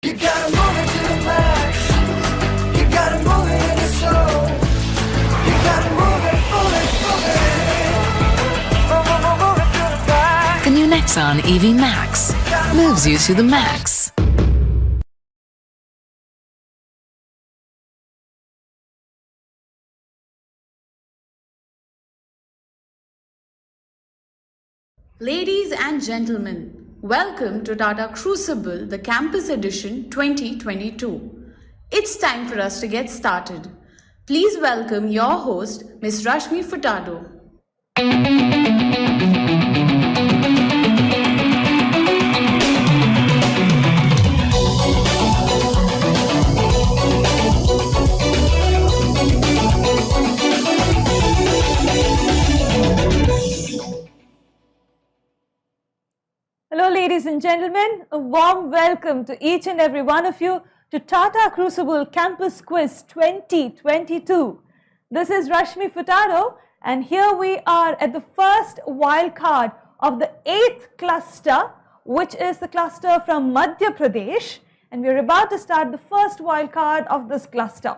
You gotta move it to the max. You gotta move it in your soul. You gotta move it, move it, move it. Move it to the max. The new Nexon EV Max moves you to the max. Ladies and gentlemen, welcome to Tata Crucible, the Campus Edition 2022. It's time for us to get started. Please welcome your host, Ms. Rashmi Furtado. Hello ladies and gentlemen, a warm welcome to each and every one of you to Tata Crucible Campus Quiz 2022. This is Rashmi Furtado and here we are at the first wildcard of the 8th cluster, which is the cluster from Madhya Pradesh, and we are about to start the first wildcard of this cluster.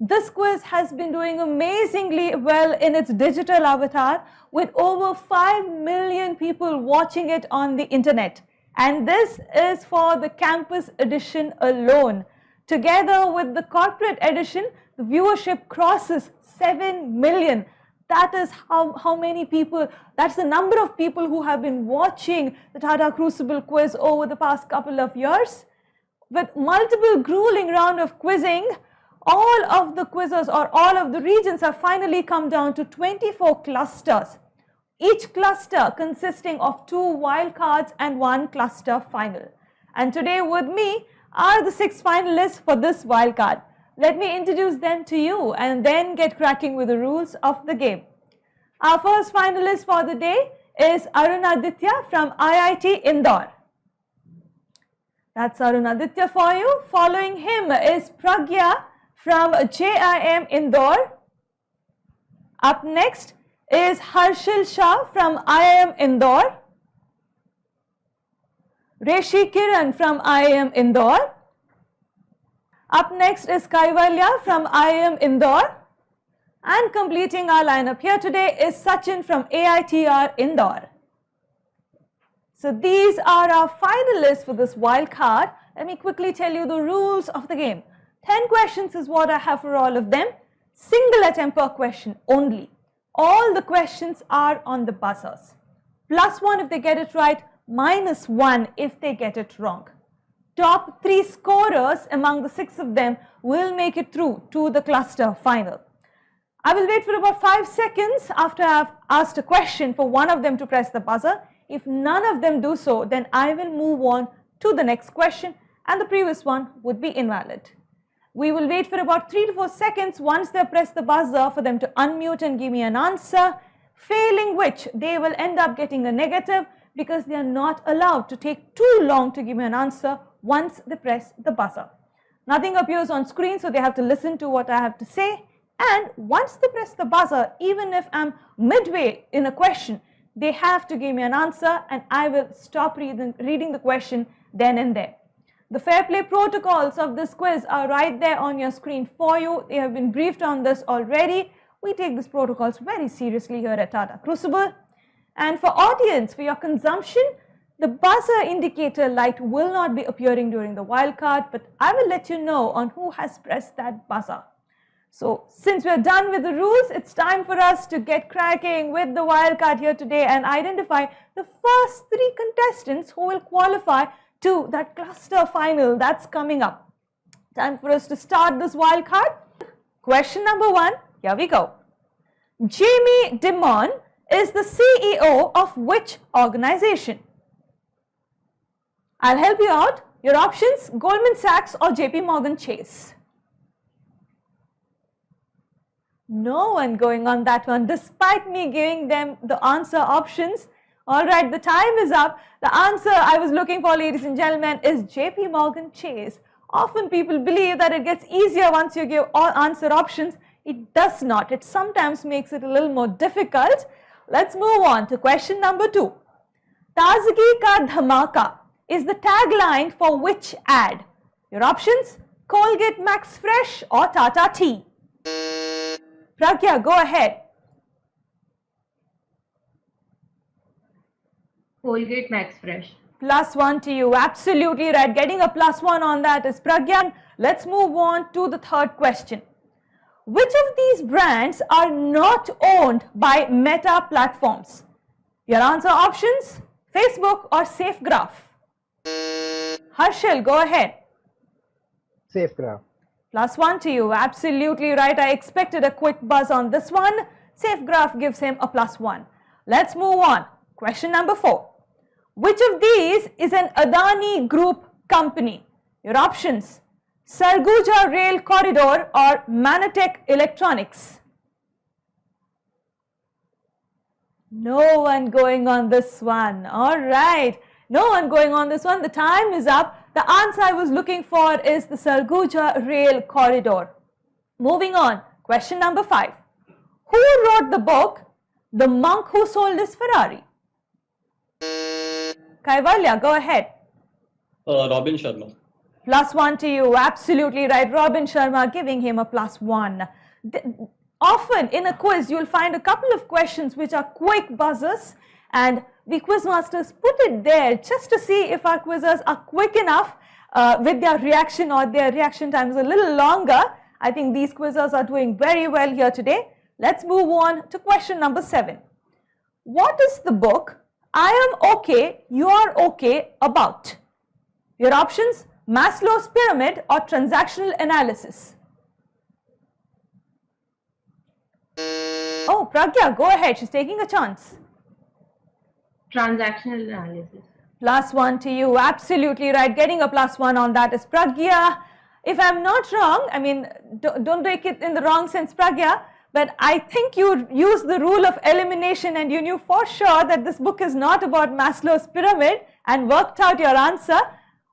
This quiz has been doing amazingly well in its digital avatar with over 5 million people watching it on the internet. And this is for the campus edition alone. Together with the corporate edition, the viewership crosses 7 million. That is how many people, that's the number of people who have been watching the Tata Crucible quiz over the past couple of years. With multiple grueling rounds of quizzing, all of the quizzes or all of the regions have finally come down to 24 clusters. Each cluster consisting of 2 wildcards and 1 cluster final. And today with me are the 6 finalists for this wildcard. Let me introduce them to you and then get cracking with the rules of the game. Our first finalist for the day is Arunaditya from IIT Indore. That's Arunaditya for you. Following him is Pragya from JIM Indore. Up next is Harshil Shah from IIM Indore. Reshi Kiran from IIM Indore. Up next is Kaivalya from IIM Indore. And completing our lineup here today is Sachin from AITR Indore. So these are our finalists for this wildcard. Let me quickly tell you the rules of the game. 10 questions is what I have for all of them. Single attempt per question only. All the questions are on the buzzers. +1 if they get it right, -1 if they get it wrong. Top 3 scorers among the 6 of them will make it through to the cluster final. I will wait for about 5 seconds after I have asked a question for one of them to press the buzzer. If none of them do so, then I will move on to the next question and the previous one would be invalid. We will wait for about 3 to 4 seconds once they press the buzzer for them to unmute and give me an answer, failing which they will end up getting a negative because they are not allowed to take too long to give me an answer once they press the buzzer. Nothing appears on screen, so they have to listen to what I have to say, and once they press the buzzer, even if I'm midway in a question, they have to give me an answer and I will stop reading the question then and there. The fair play protocols of this quiz are right there on your screen for you. They have been briefed on this already. We take these protocols very seriously here at Tata Crucible. And for audience, for your consumption, the buzzer indicator light will not be appearing during the wildcard, but I will let you know on who has pressed that buzzer. So since we're done with the rules, it's time for us to get cracking with the wildcard here today and identify the first 3 contestants who will qualify to that cluster final that's coming up. Time for us to start this wildcard. Question number 1, here we go. Jamie Dimon is the CEO of which organization? I'll help you out. Your options, Goldman Sachs or JP Morgan Chase. No one going on that one, despite me giving them the answer options. All right, the time is up. The answer I was looking for, ladies and gentlemen, is JP Morgan Chase. Often people believe that it gets easier once you give all answer options. It does not. It sometimes makes it a little more difficult. Let's move on to question number 2. Tazgi ka dhamaka is the tagline for which ad? Your options, Colgate Max Fresh or Tata Tea. Pragya, go ahead. Colgate Max Fresh. +1 to you. Absolutely right. Getting a +1 on that is Pragya. Let's move on to the third question. Which of these brands are not owned by Meta platforms? Your answer options, Facebook or SafeGraph. Harshal, go ahead. SafeGraph. +1 to you. Absolutely right. I expected a quick buzz on this one. SafeGraph gives him a +1. Let's move on. Question number 4. Which of these is an Adani Group company? Your options, Sarguja Rail Corridor or Manatech Electronics. No one going on this one. All right. No one going on this one. The time is up. The answer I was looking for is the Sarguja Rail Corridor. Moving on. Question number 5. Who wrote the book, The Monk Who Sold His Ferrari? Kaivalya, go ahead. Robin Sharma. +1 to you. Absolutely right. Robin Sharma giving him a +1. Often in a quiz, you'll find a couple of questions which are quick buzzers, and we quizmasters put it there just to see if our quizzers are quick enough with their reaction, or their reaction time is a little longer. I think these quizzers are doing very well here today. Let's move on to question number 7. What is the book I Am Okay, You Are Okay about? Your options, Maslow's Pyramid or Transactional Analysis. Oh, Pragya, go ahead. She's taking a chance. Transactional analysis. +1 to you. Absolutely right. Getting a +1 on that is Pragya. If I'm not wrong, I mean, don't take it in the wrong sense, Pragya, but I think you used the rule of elimination and you knew for sure that this book is not about Maslow's pyramid and worked out your answer,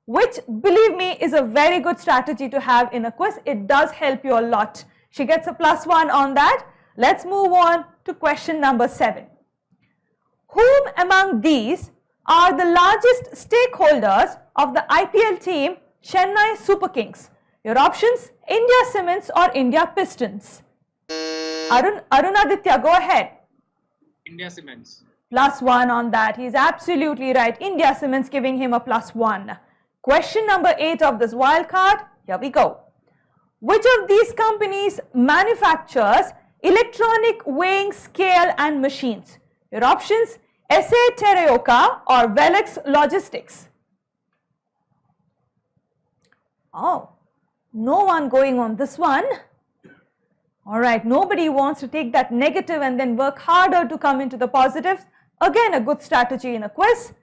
which, believe me, is a very good strategy to have in a quiz. It does help you a lot. She gets a +1 on that. Let's move on to question number 7. Whom among these are the largest stakeholders of the IPL team Chennai Super Kings? Your options, India Cements or India Pistons. Arunaditya, go ahead. India Cements. +1 on that. He's absolutely right. India Cements giving him a +1. Question number 8 of this wildcard. Here we go. Which of these companies manufactures electronic weighing scale and machines? Your options, SA Terraoka or Velex Logistics. Oh, no one going on this one. All right, nobody wants to take that negative and then work harder to come into the positives. Again, a good strategy in a quiz.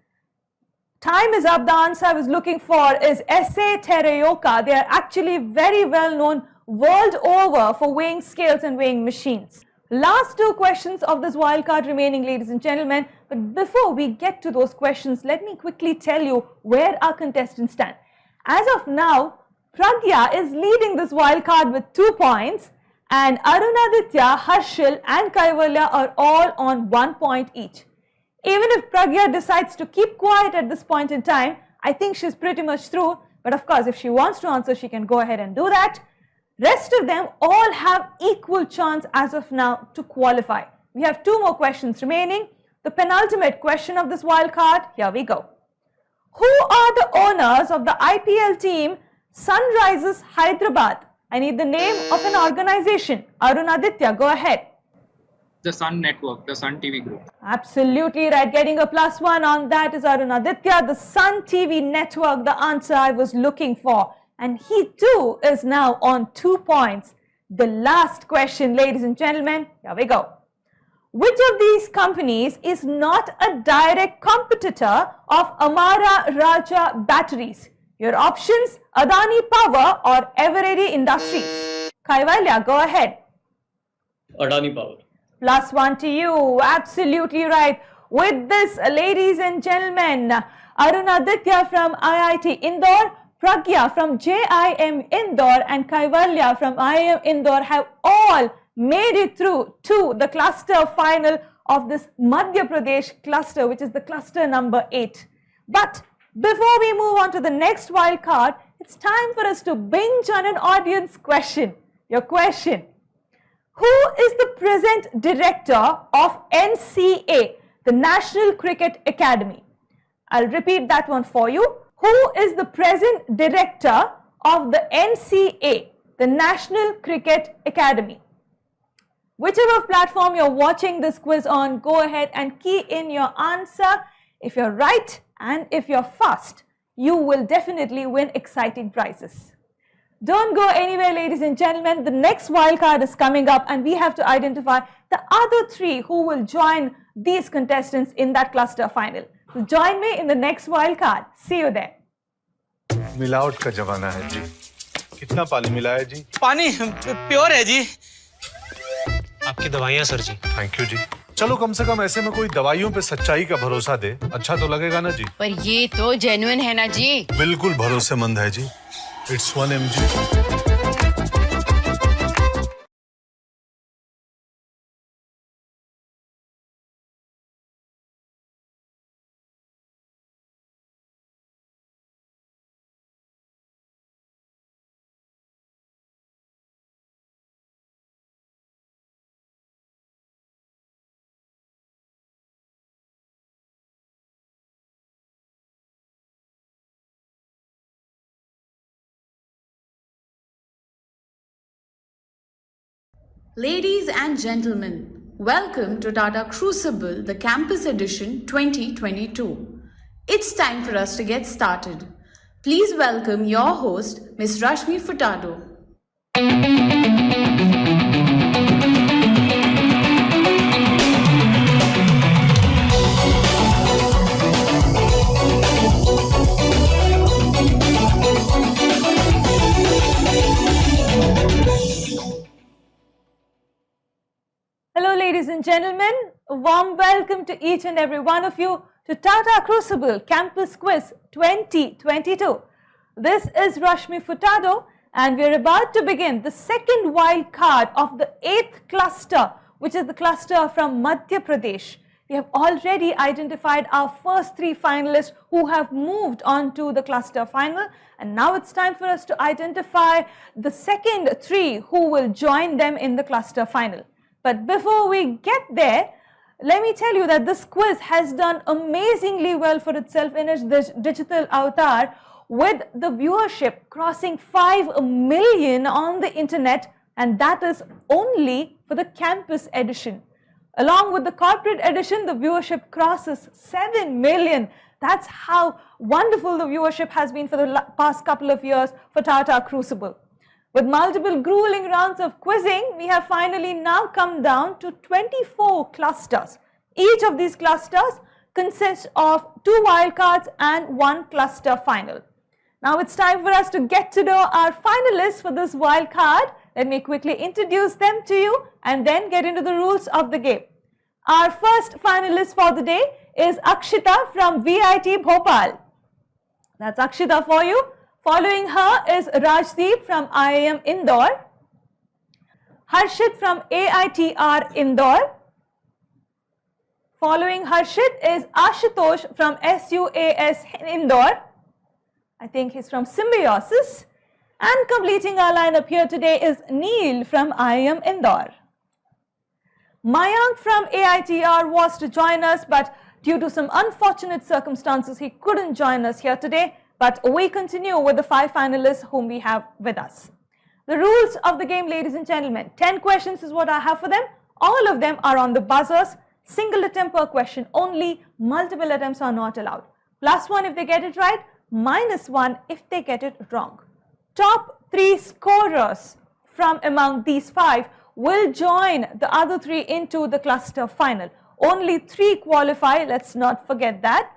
Time is up. The answer I was looking for is SA Terraoka. They are actually very well known world over for weighing scales and weighing machines. Last 2 questions of this wildcard remaining, ladies and gentlemen. But before we get to those questions, let me quickly tell you where our contestants stand. As of now, Pragya is leading this wildcard with 2 points, and Arunaditya, Harshal and Kaivalya are all on 1 point each. Even if Pragya decides to keep quiet at this point in time, I think she's pretty much through. But of course, if she wants to answer, she can go ahead and do that. Rest of them all have equal chance as of now to qualify. We have 2 more questions remaining. The penultimate question of this wildcard, here we go. Who are the owners of the IPL team Sunrisers Hyderabad? I need the name of an organization. Arunaditya, go ahead. The Sun Network, the Sun TV Group. Absolutely right. Getting a +1 on that is Arunaditya, the Sun TV Network, the answer I was looking for. And he too is now on 2 points. The last question, ladies and gentlemen, here we go. Which of these companies is not a direct competitor of Amara Raja Batteries? Your options, Adani Power or Eveready Industries. Kaivalya, go ahead. Adani Power. +1 to you. Absolutely right. With this, ladies and gentlemen, Arunaditya from IIT Indore, Pragya from JIM Indore and Kaivalya from IIM Indore have all made it through to the cluster final of this Madhya Pradesh cluster, which is the cluster number 8. But before we move on to the next wild card, It's time for us to binge on an audience question. Your question: who is the present director of NCA, the National Cricket Academy? I'll repeat that one for you. Who is the present director of the NCA, the National Cricket Academy? Whichever platform you're watching this quiz on, go ahead and key in your answer. If you're right and if you're fast, you will definitely win exciting prizes. Don't go anywhere, ladies and gentlemen. The next wildcard is coming up and we have to identify the other three who will join these contestants in that cluster final. So join me in the next wildcard. See you there. मिलावट का जमाना है जी। कितना पानी मिला है जी? पानी pure है जी। आपकी दवाइयाँ सर जी। थैंक यू जी। चलो कम से कम ऐसे में कोई दवाइयों पे सच्चाई का भरोसा दे, अच्छा तो लगेगा ना जी। पर ये तो जेन्युइन है ना जी। बिल्कुल भरोसेमंद है जी। It's 1 mg. Ladies and gentlemen, welcome to Tata Crucible, the Campus Edition 2022. It's time for us to get started. Please welcome your host, Ms. Rashmi Furtado. Hello, ladies and gentlemen. A warm welcome to each and every one of you to Tata Crucible Campus Quiz 2022. This is Rashmi Furtado and we're about to begin the second wild card of the 8th cluster, which is the cluster from Madhya Pradesh. We have already identified our first 3 finalists who have moved on to the cluster final, and now it's time for us to identify the second 3 who will join them in the cluster final. But before we get there, let me tell you that this quiz has done amazingly well for itself in its digital avatar, with the viewership crossing 5 million on the internet, and that is only for the campus edition. Along with the corporate edition, the viewership crosses 7 million. That's how wonderful the viewership has been for the past couple of years for Tata Crucible. With multiple grueling rounds of quizzing, we have finally now come down to 24 clusters. Each of these clusters consists of 2 wildcards and 1 cluster final. Now it's time for us to get to know our finalists for this wildcard. Let me quickly introduce them to you and then get into the rules of the game. Our first finalist for the day is Akshita from VIT Bhopal. That's Akshita for you. Following her is Rajdeep from IIM Indore, Harshit from AITR Indore. Following Harshit is Ashutosh from SUAS Indore. I think he's from Symbiosis. And completing our lineup here today is Neil from IIM Indore. Mayank from AITR was to join us, but due to some unfortunate circumstances, he couldn't join us here today. But we continue with the 5 finalists whom we have with us. The rules of the game, ladies and gentlemen: 10 questions is what I have for them. All of them are on the buzzers. Single attempt per question only. Multiple attempts are not allowed. +1 if they get it right, -1 if they get it wrong. Top 3 scorers from among these 5 will join the other 3 into the cluster final. Only 3 qualify, let's not forget that.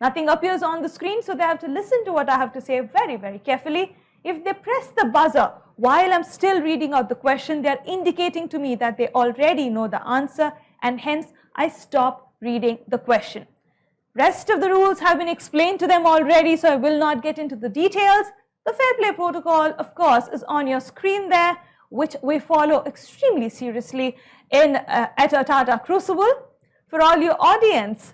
Nothing appears on the screen, so they have to listen to what I have to say very, very carefully. If they press the buzzer while I'm still reading out the question, they are indicating to me that they already know the answer, and hence I stop reading the question. Rest of the rules have been explained to them already, so I will not get into the details. The fair play protocol, of course, is on your screen there, which we follow extremely seriously at a Tata Crucible. For all your audience,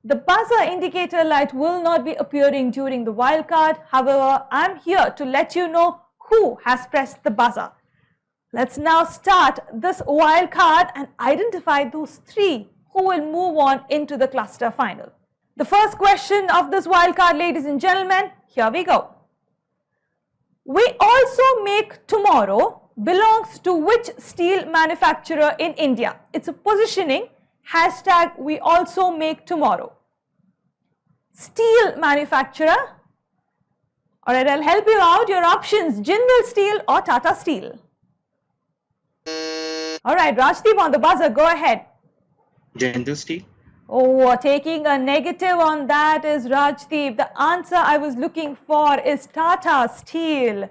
The buzzer indicator light will not be appearing during the wildcard. However, I'm here to let you know who has pressed the buzzer. Let's now start this wildcard and identify those three who will move on into the cluster final. The first question of this wildcard, ladies and gentlemen, here we go. We also make tomorrow belongs to which steel manufacturer in India? It's a positioning. Hashtag we also make tomorrow. Steel manufacturer. Alright, I'll help you out. Your options, Jindal Steel or Tata Steel. Alright, Rajdeep on the buzzer, go ahead. Jindal Steel. Oh, taking a negative on that is Rajdeep. The answer I was looking for is Tata Steel.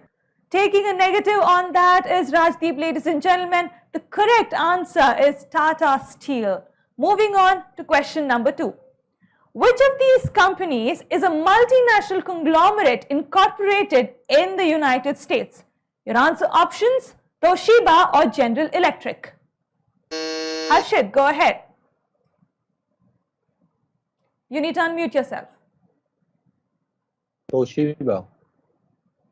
Taking a negative on that is Rajdeep, ladies and gentlemen. The correct answer is Tata Steel. Moving on to question number 2. Which of these companies is a multinational conglomerate incorporated in the United States? Your answer options, Toshiba or General Electric. Harshit, go ahead. You need to unmute yourself. Toshiba.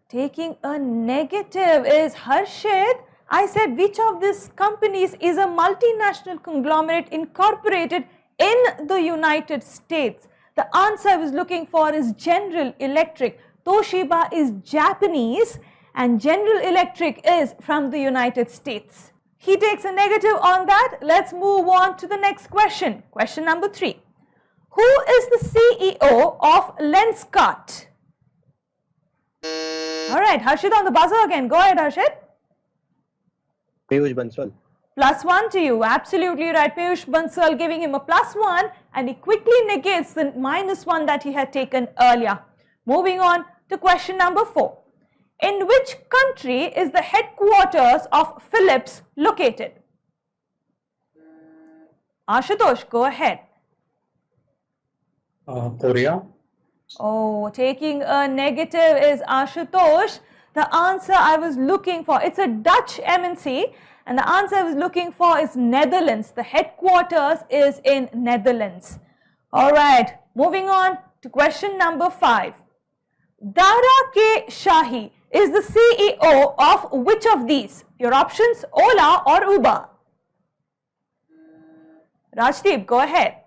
Taking a negative is Harshit. I said which of these companies is a multinational conglomerate incorporated in the United States? The answer I was looking for is General Electric. Toshiba is Japanese and General Electric is from the United States. He takes a negative on that. Let's move on to the next question. Question number 3. Who is the CEO of Lenskart? Alright, Harshit on the buzzer again. Go ahead, Harshit. Piyush Bansal. +1 to you. Absolutely right. Piyush Bansal giving him a +1 and he quickly negates the -1 that he had taken earlier. Moving on to question number 4. In which country is the headquarters of Philips located? Ashutosh, go ahead. Korea. Oh, taking a negative is Ashutosh. The answer I was looking for, it's a Dutch MNC and the answer I was looking for is Netherlands. The headquarters is in Netherlands. Alright, moving on to question number 5. Dara K. Shahi is the CEO of which of these? Your options, Ola or Uber? Rajdeep, go ahead.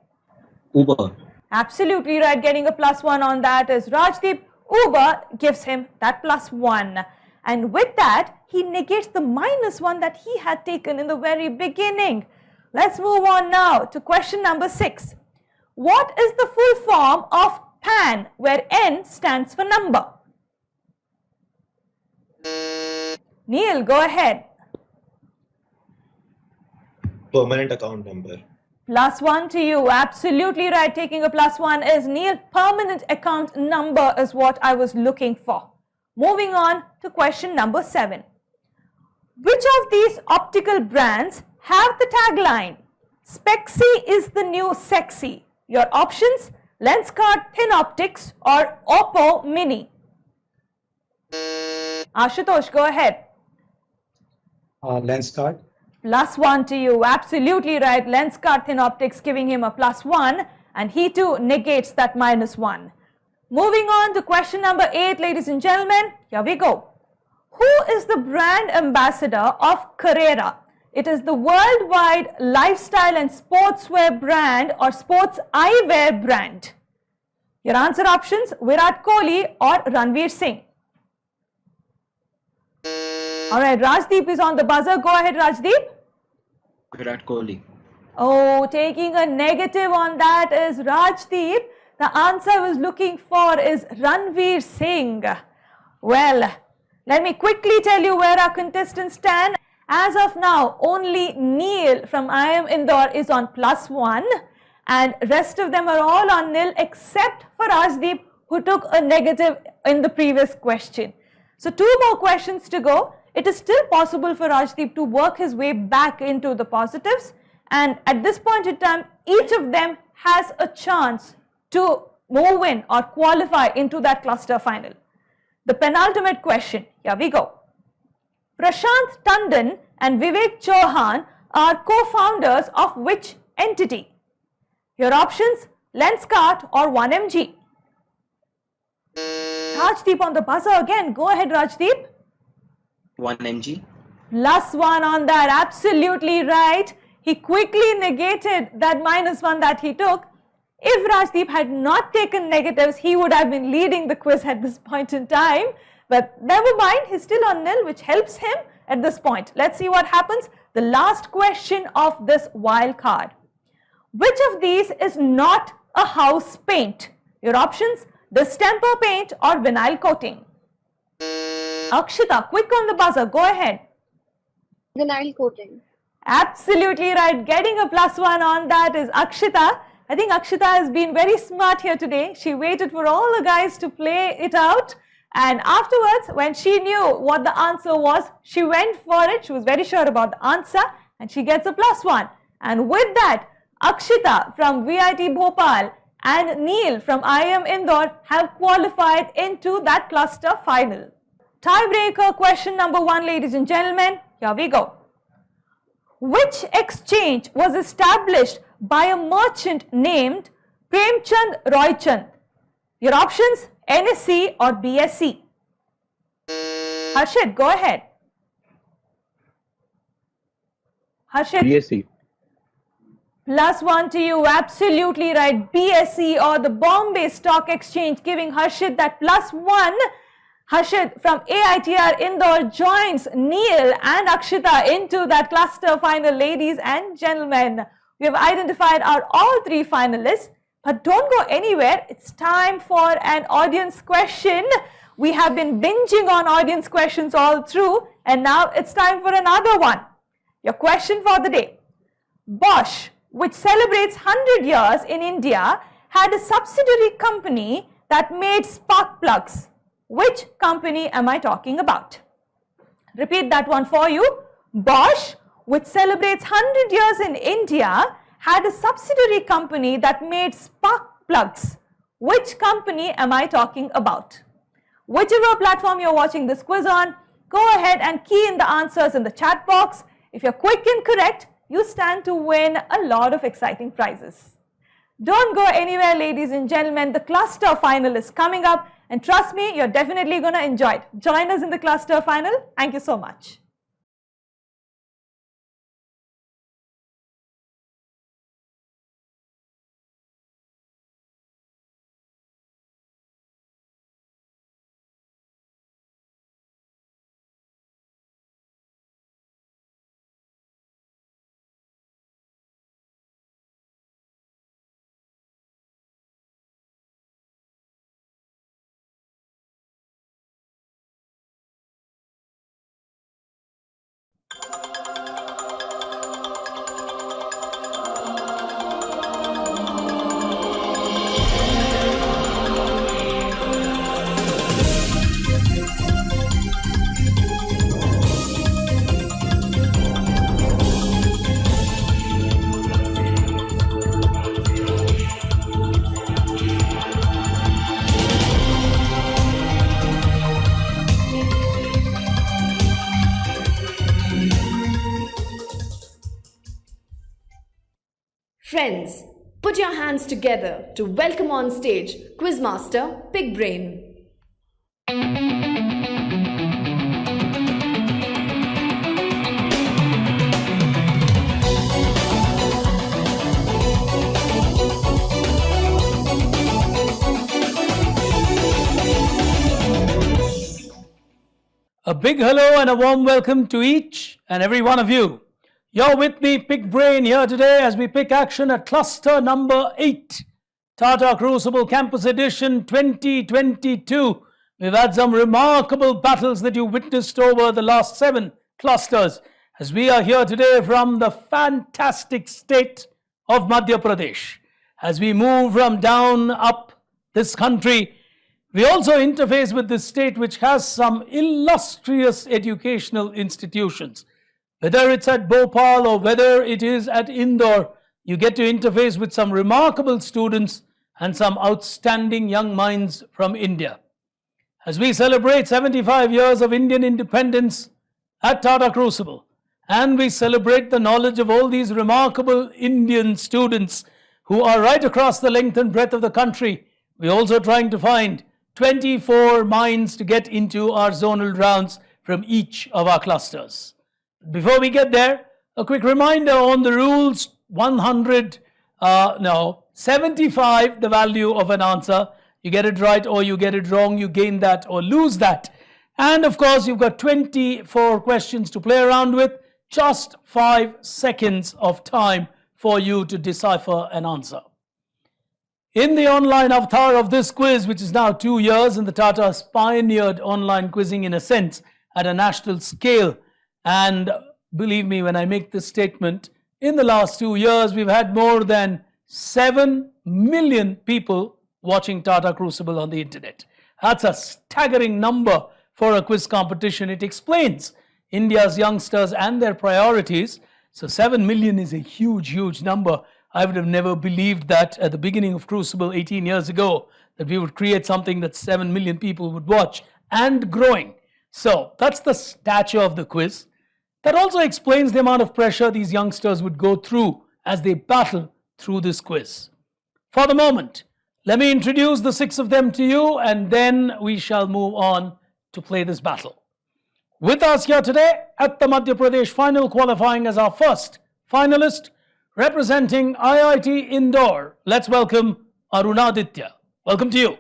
Uber. Absolutely right, getting a +1 on that is Rajdeep. Uber gives him that +1. And with that, he negates the -1 that he had taken in the very beginning. Let's move on now to question number 6. What is the full form of PAN, where N stands for number? Neil, go ahead. Permanent account number. +1 to you. Absolutely right. Taking a +1 is Neil. Permanent account number is what I was looking for. Moving on to question number 7. Which of these optical brands have the tagline, Spexy is the new sexy? Your options, Lenskart Thin Optics or Oppo Mini. Ashutosh, go ahead. Lenskart. +1 to you. Absolutely right. Lenskart Thin Optics giving him a +1 and he too negates that -1. Moving on to question number 8, ladies and gentlemen. Here we go. Who is the brand ambassador of Carrera? It is the worldwide lifestyle and sportswear brand or sports eyewear brand. Your answer options, Virat Kohli or Ranveer Singh. Alright, Rajdeep is on the buzzer. Go ahead, Rajdeep. Virat Kohli. Oh, taking a negative on that is Rajdeep. The answer I was looking for is Ranveer Singh. Well, let me quickly tell you where our contestants stand. As of now, only Neil from IIM Indore is on +1 and rest of them are all on nil except for Rajdeep who took a negative in the previous question. So 2 more questions to go. It is still possible for Rajdeep to work his way back into the positives and at this point in time, each of them has a chance to move in or qualify into that cluster final. The penultimate question, here we go. Prashant Tandon and Vivek Chauhan are co-founders of which entity? Your options, lens cart or 1 mg? Rajdeep on the buzzer again. Go ahead, Rajdeep. 1 mg. +1 on that. Absolutely right. He quickly negated that -1 that he took. If Rajdeep had not taken negatives, he would have been leading the quiz at this point in time. But never mind, he's still on nil, which helps him at this point. Let's see what happens. The last question of this wild card. Which of these is not a house paint? Your options: distemper paint or vinyl coating. Akshita, quick on the buzzer. Go ahead. Vinyl coating. Absolutely right. Getting a +1 on that is Akshita. I think Akshita has been very smart here today. She waited for all the guys to play it out. And afterwards, when she knew what the answer was, she went for it. She was very sure about the answer and she gets a +1. And with that, Akshita from VIT Bhopal and Neil from IIM Indore have qualified into that cluster final. Tiebreaker question number 1, ladies and gentlemen. Here we go. Which exchange was established by a merchant named Premchand Roychand? Your options: NSE or BSE. Harshit, go ahead. Harshit. BSc. +1 to you. Absolutely right. BSE or the Bombay Stock Exchange, giving Harshit that +1. Harshit from AITR Indore joins Neil and Akshita into that cluster final, ladies and gentlemen. We have identified our all 3 finalists, but don't go anywhere. It's time for an audience question. We have been binging on audience questions all through, and now it's time for another one. Your question for the day. Bosch, which celebrates 100 years in India, had a subsidiary company that made spark plugs. Which company am I talking about? Repeat that one for you. Bosch, which celebrates 100 years in India, had a subsidiary company that made spark plugs. Which company am I talking about? Whichever platform you're watching this quiz on, go ahead and key in the answers in the chat box. If you're quick and correct, you stand to win a lot of exciting prizes. Don't go anywhere, ladies and gentlemen. The cluster final is coming up. And trust me, you're definitely going to enjoy it. Join us in the cluster final. Thank you so much. Friends, put your hands together to welcome on stage Quizmaster Big Brain. A big hello and a warm welcome to each and every one of you. You're with me, Big Brain, here today as we pick action at cluster number 8, Tata Crucible Campus Edition 2022. We've had some remarkable battles that you witnessed over the last 7 clusters as we are here today from the fantastic state of Madhya Pradesh. As we move from down up this country, we also interface with this state which has some illustrious educational institutions. Whether it's at Bhopal or whether it is at Indore, you get to interface with some remarkable students and some outstanding young minds from India. As we celebrate 75 years of Indian independence at Tata Crucible, and we celebrate the knowledge of all these remarkable Indian students who are right across the length and breadth of the country. We're also trying to find 24 minds to get into our zonal rounds from each of our clusters. Before we get there, a quick reminder on the rules. 75, the value of an answer. You get it right or you get it wrong, you gain that or lose that. And of course, you've got 24 questions to play around with, just 5 seconds of time for you to decipher an answer. In the online avatar of this quiz, which is now 2 years, and the Tatas pioneered online quizzing in a sense at a national scale. And believe me when I make this statement, in the last 2 years, we've had more than 7 million people watching Tata Crucible on the internet. That's a staggering number for a quiz competition. It explains India's youngsters and their priorities. So 7 million is a huge, huge number. I would have never believed that at the beginning of Crucible 18 years ago, that we would create something that 7 million people would watch and growing. So that's the stature of the quiz. That also explains the amount of pressure these youngsters would go through as they battle through this quiz. For the moment, let me introduce the 6 of them to you, and then we shall move on to play this battle. With us here today at the Madhya Pradesh final qualifying as our first finalist, representing IIT Indore, let's welcome Arunaditya. Welcome to you.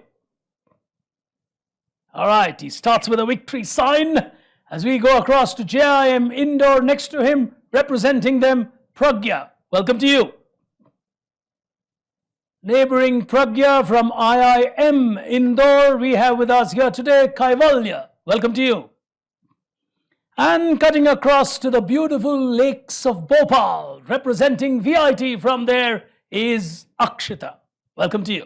All right, he starts with a victory sign as we go across to JIM Indore. Next to him, representing them, Pragya. Welcome to you. Neighboring Pragya from IIM Indore, we have with us here today Kaivalya. Welcome to you. And cutting across to the beautiful lakes of Bhopal, representing VIT from there is Akshita. Welcome to you.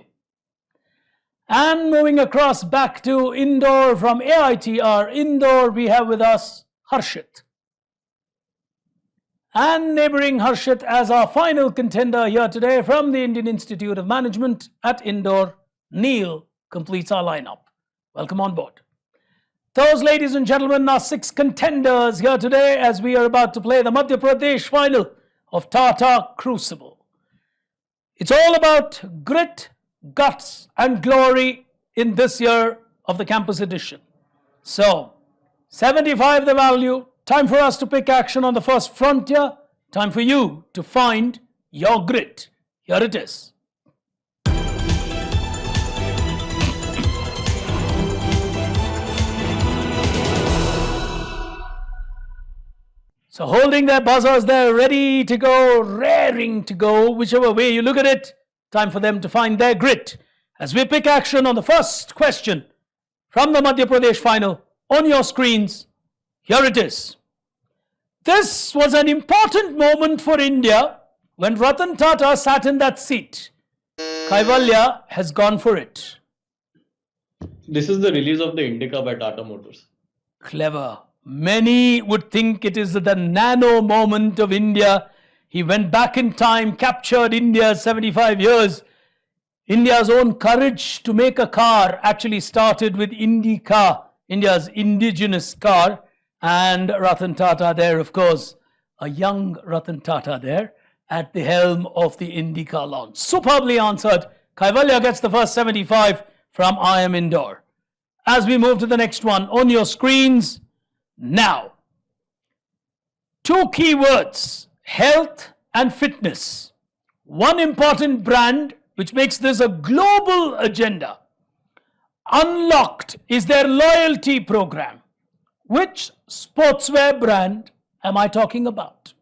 And moving across back to Indore from AITR Indore, we have with us Harshit. And neighboring Harshit as our final contender here today from the Indian Institute of Management at Indore, Neil completes our lineup. Welcome on board. Those, ladies and gentlemen, are 6 contenders here today as we are about to play the Madhya Pradesh final of Tata Crucible. It's all about grit, guts and glory in this year of the campus edition. So, 75 the value. Time for us to pick action on the first frontier. Time for you to find your grit. Here it is. So holding their buzzers there, ready to go, raring to go, whichever way you look at it, time for them to find their grit. As we pick action on the first question from the Madhya Pradesh final on your screens, here it is. This was an important moment for India when Ratan Tata sat in that seat. Kaivalya has gone for it. This is the release of the Indica by Tata Motors. Clever. Many would think it is the nano moment of India. He went back in time, captured India's 75 years. India's own courage to make a car actually started with Indica, India's indigenous car. And Ratan Tata there, of course, a young Ratan Tata there at the helm of the Indica launch. Superbly answered. Kaivalya gets the first 75 from IIM Indore. As we move to the next one on your screens now. 2 keywords, health and fitness. One important brand which makes this a global agenda. Unlocked is their loyalty program. Which sportswear brand am I talking about?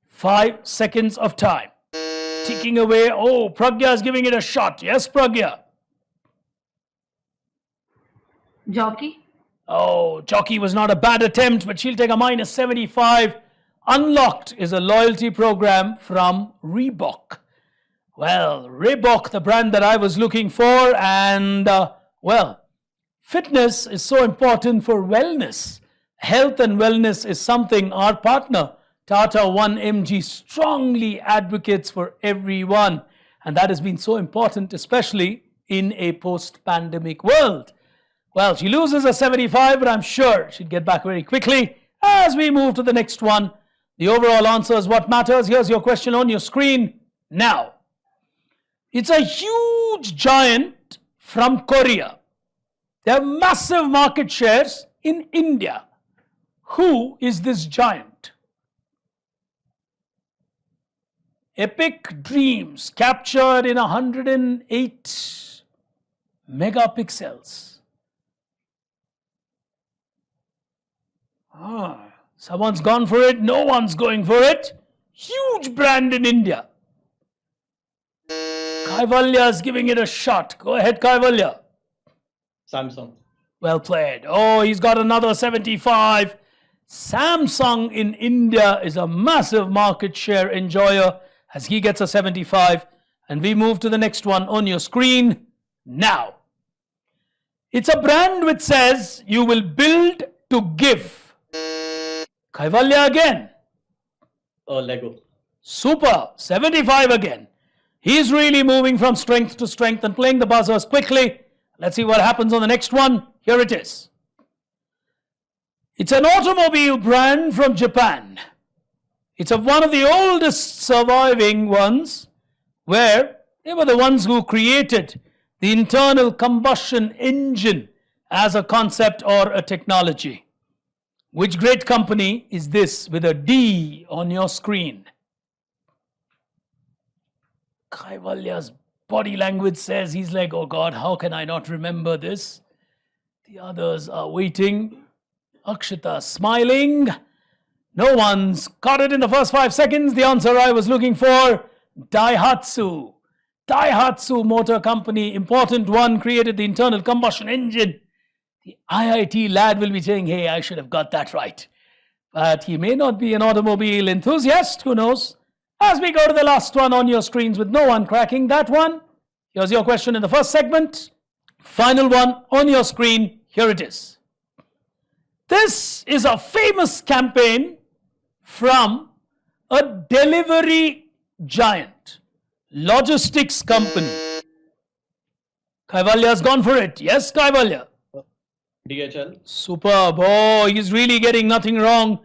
5 seconds of time. Ticking away. Oh, Pragya is giving it a shot. Yes, Pragya. Jockey. Oh, Jockey was not a bad attempt, but she'll take a minus 75. Unlocked is a loyalty program from Reebok. Well, Reebok, the brand that I was looking for, and well, fitness is so important for wellness. Health and wellness is something our partner, Tata 1MG, strongly advocates for everyone. And that has been so important, especially in a post-pandemic world. Well, she loses a 75, but I'm sure she'd get back very quickly. As we move to the next one, The overall answer is what matters. Here's your question on your screen now. It's a huge giant from Korea. They have massive market shares in India. Who is this giant? Epic Dreams, captured in 108 megapixels. Someone's gone for it, no one's going for it. Huge brand in India. Kaivalya's giving it a shot. Go ahead, Kaivalya. Samsung. Well played. Oh, he's got another 75. Samsung in India is a massive market share enjoyer as he gets a 75. And we move to the next one on your screen now. It's a brand which says you will build to give. Kaivalya again. Lego. Super. 75 again. He's really moving from strength to strength and playing the buzzers quickly. Let's see what happens on the next one. Here it is. It's an automobile brand from Japan. It's one of the oldest surviving ones, where they were the ones who created the internal combustion engine as a concept or a technology. Which great company is this with a D on your screen? Kaivalya's body language says he's like, oh God, how can I not remember this? The others are waiting. Akshita smiling. No one's caught it in the first 5 seconds. The answer I was looking for, Daihatsu. Daihatsu Motor Company, important one, created the internal combustion engine. The IIT lad will be saying, hey, I should have got that right. But he may not be an automobile enthusiast, who knows? As we go to the last one on your screens with no one cracking that one, here's your question in the first segment. Final one on your screen, here it is. This is a famous campaign from a delivery giant, logistics company. Kaivalya's gone for it. Yes, Kaivalya. DHL. Superb. Oh, he's really getting nothing wrong.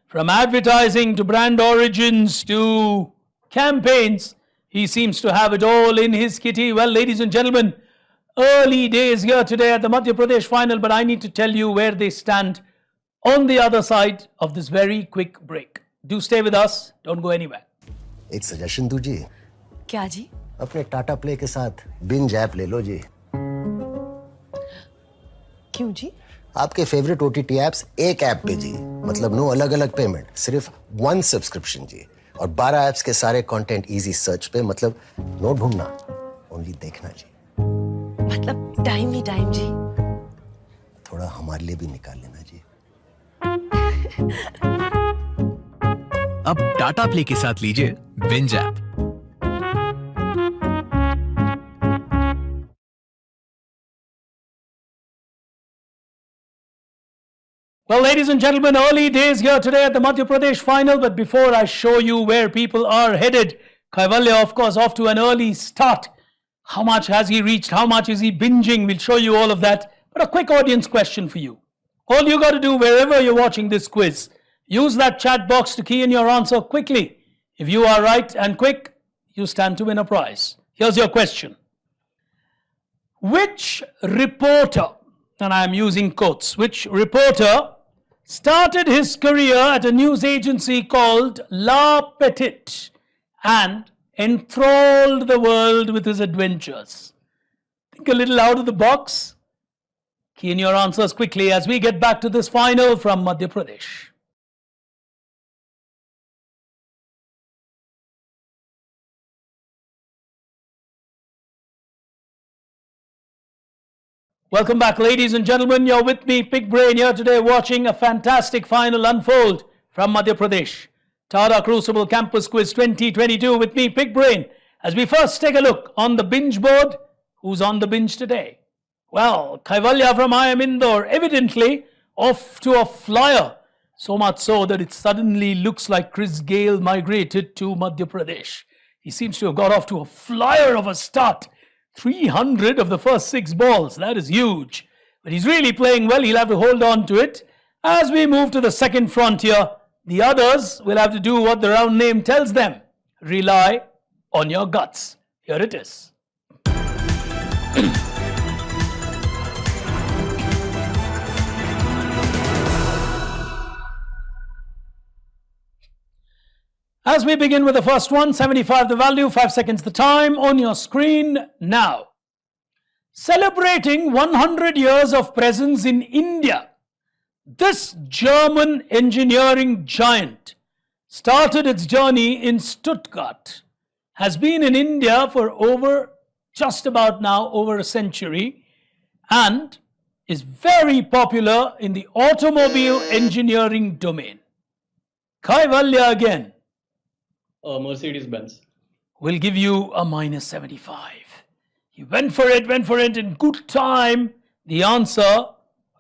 From advertising to brand origins to campaigns, he seems to have it all in his kitty. Well, ladies and gentlemen, early days here today at the Madhya Pradesh final, but I need to tell you where they stand on the other side of this very quick break. Do stay with us. Don't go anywhere. एक suggestion दूं जी. क्या जी? अपने Tata play के साथ binge app ले लो जी. क्यों जी? आपके favourite OTT apps एक ऐप पे जी. मतलब नो अलग अलग पेमेंट, सिर्फ 1 सब्सक्रिप्शन जी. और 12 एप्स के सारे कंटेंट इजी सर्च पे, मतलब नो ढूंढना, ओनली देखना जी. मतलब टाइम ही टाइम जी. थोड़ा हमारे लिए भी निकाल लेना जी. अब टाटा प्ले के साथ लीजिए binge app. Well, ladies and gentlemen, early days here today at the Madhya Pradesh final. But before I show you where people are headed, Kaivalya, of course, off to an early start. How much has he reached? How much is he binging? We'll show you all of that. But a quick audience question for you. All you got to do wherever you're watching this quiz, use that chat box to key in your answer quickly. If you are right and quick, you stand to win a prize. Here's your question. Which reporter, and I'm using quotes, which reporter started his career at a news agency called La Petite and enthralled the world with his adventures? Think a little out of the box. Key in your answers quickly as we get back to this final from Madhya Pradesh. Welcome back, ladies and gentlemen. You're with me, Pig Brain, here today watching a fantastic final unfold from Madhya Pradesh. Tata Crucible Campus Quiz 2022 with me, Pig Brain. As we first take a look on the binge board, who's on the binge today? Well, Kaivalya from I Am Indore, evidently off to a flyer. So much so that it suddenly looks like Chris Gale migrated to Madhya Pradesh. He seems to have got off to a flyer of a start. 300 of the first 6 balls. That is huge. But he's really playing well. He'll have to hold on to it. As we move to the second frontier, The others will have to do what the round name tells them. Rely on your guts. Here it is. As we begin with the first one, 75 the value, 5 seconds the time, on your screen now. Celebrating 100 years of presence in India, this German engineering giant started its journey in Stuttgart, has been in India for just about over a century, and is very popular in the automobile engineering domain. Kaivalya again. Mercedes-Benz. We'll give you a minus 75. You went for it in good time. The answer,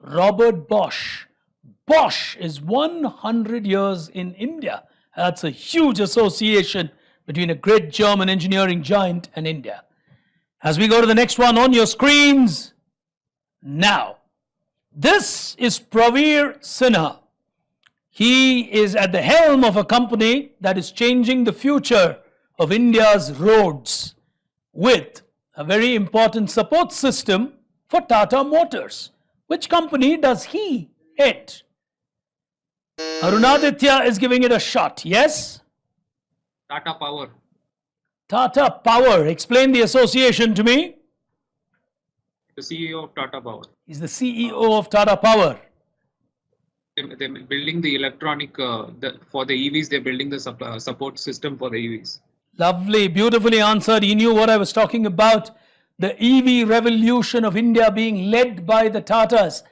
Robert Bosch. Bosch is 100 years in India. That's a huge association between a great German engineering giant and India. As we go to the next one on your screens now. This is Praveer Sinha. He is at the helm of a company that is changing the future of India's roads with a very important support system for Tata Motors. Which company does he head? Arunaditya is giving it a shot, yes? Tata Power. Tata Power. Explain the association to me. The CEO of Tata Power. He's the CEO of Tata Power. They're building the electronic, for the EVs, they're building the support system for the EVs. Lovely, beautifully answered. He knew what I was talking about. The EV revolution of India being led by the Tatas.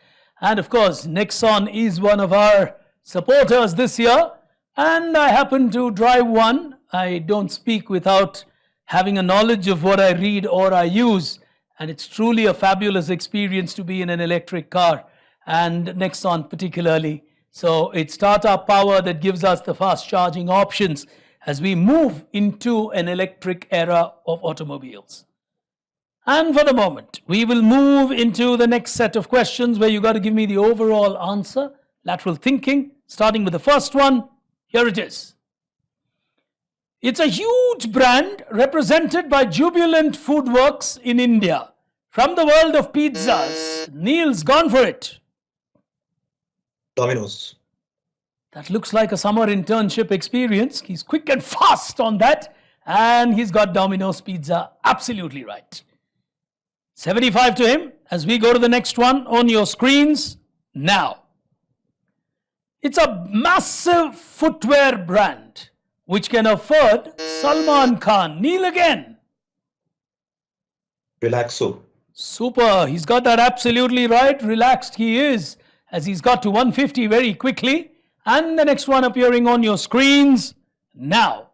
And of course, Nexon is one of our supporters this year. And I happen to drive one. I don't speak without having a knowledge of what I read or I use. And it's truly a fabulous experience to be in an electric car, and Nexon particularly. So it's Tata Power that gives us the fast charging options as we move into an electric era of automobiles. And for the moment, we will move into the next set of questions where you got to give me the overall answer, lateral thinking, starting with the first one. Here it is. It's a huge brand represented by Jubilant Foodworks in India. From the world of pizzas, Neil's gone for it. Domino's. That looks like a summer internship experience. He's quick and fast on that. And he's got Domino's Pizza absolutely right. 75 to him as we go to the next one on your screens now. It's a massive footwear brand which can afford Salman Khan. Neil again. Relaxo. Super. He's got that absolutely right. Relaxed he is as he's got to 150 very quickly. And the next one appearing on your screens now.